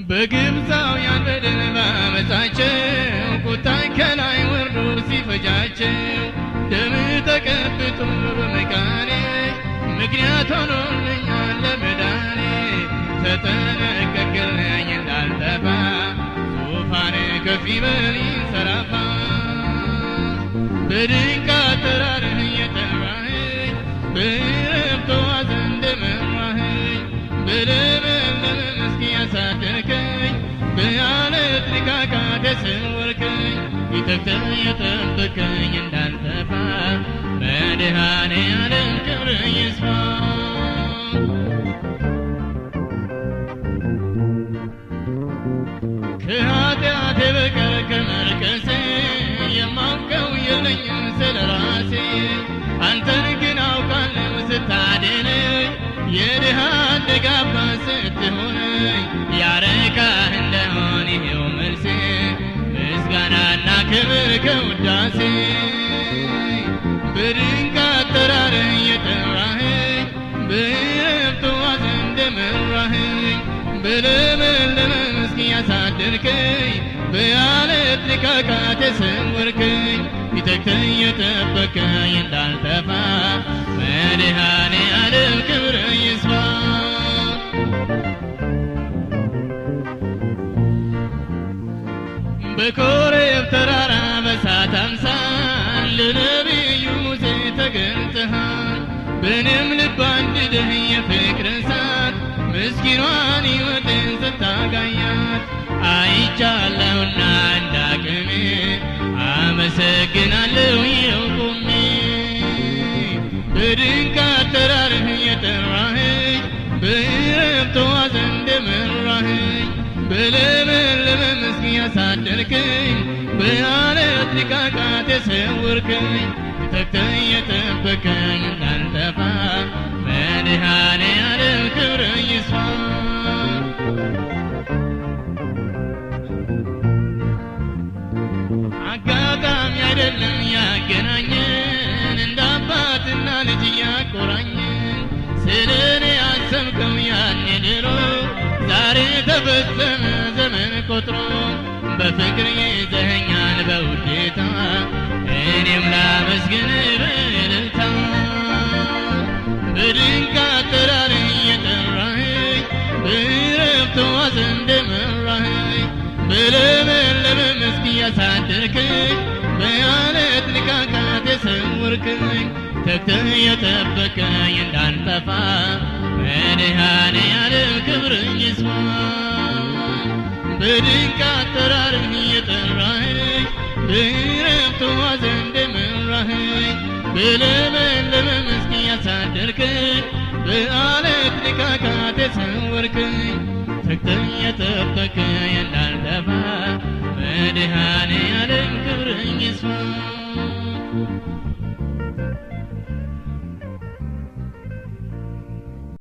በግብፃውያን በደል ባመፃቸው ቁጣን ከላይ ወርዶ ሲፈጃቸው ደም ተቀብቶ በመቃኔ ምክንያት ሆኖልኛል ለመዳኔ ተጠነቀቅልኝ እንዳልጠፋ ዙፋን ከፍ ይበል ይንሰራፋ በድንቅ አጠራርህ እየጠራኸኝ በዕረፍት ዋስ እንደመራኸኝ በለመለመ መስክ ያሳደርከኝ በዓለት ንቃቃት ያሰወርከኝ ይተግተህ የጠበቅከኝ እንዳልጠፋ መድኃኔዓለም ክብርህ ይስፋ ከኃጢአቴ በቀር ከመርከሴ የማውቀው የለኝም ስለራሴ አንተን ግን አውቃለሁ ስታድነኝ የድሃ አደግ አባት ስትሆነኝ ያረካህ እንደሆን ይሄው መልሴ ምስጋናና ክብር ከውዳሴ በድንቅ አጠራርህ እየጠራኸኝ በዕረፍት ዋስ እንደመራኸኝ በለመለመ መስክ ያሳደርከኝ በዓለት ንቃቃት ያሰወርከኝ ይተግተህ የጠበቅከኝ እንዳልጠፋ መድኃኔዓለም ክብርህ ይስፋ በኮሬብ ተራራ በእሳት አምሳል ለነቢዩ ሙሴ ተገልጠሃል በእኔም ልብ አንድደህ የፍቅር እሳት ምስኪኗን ሕይወቴን ስታጋያት አይቻለሁና እንዳቅሜ አመሰግናለሁ ይኸው ቆሜ በድንቅ አጠራርህ እየጠራኸኝ በዕረፍት ዋስ እንደመራኸኝ በለመለመ መስክ ያሳደርከኝ በዓለት ንቃቃት ያሰወርከኝ ተግተህ የጠበቅከኝ እንዳልጠፋ መድኃኔዓለም ክብርህ ይስፋ አጋጣሚ አይደለም ያገናኘን እንደ አባትና ልጅ ያቆራኘን ስለኔ አሰብከው ያኔ ድሮ ዛሬ ተፈጸመ ዘመን ቆጥሮ በፍቅር ይዘኸኛል በውዴታ እኔም ላመስግንህ በእልልታ በድንቅ አጠራርህ እየጠራኸኝ በዕረፍት ዋስ እንደመራኸኝ በለመለመ መስክ ያሳደርከኝ በዓለት ንቃቃት ያሰወርከኝ ተግተህ የጠበቅከኝ እንዳልጠፋ መድኃኔዓለም ክብርህ ይስፋ በድንቅ አጠራርህ እየጠራኸኝ በዕረፍት ዋስ እንደመራኸኝ በለመለመ መስክ ያሳደርከኝ በዓለት ንቃቃት ያሰወርከኝ ተግተህ የጠበቅከኝ እንዳልጠፋ መድኃኔዓለም ክብርህ ይስፋ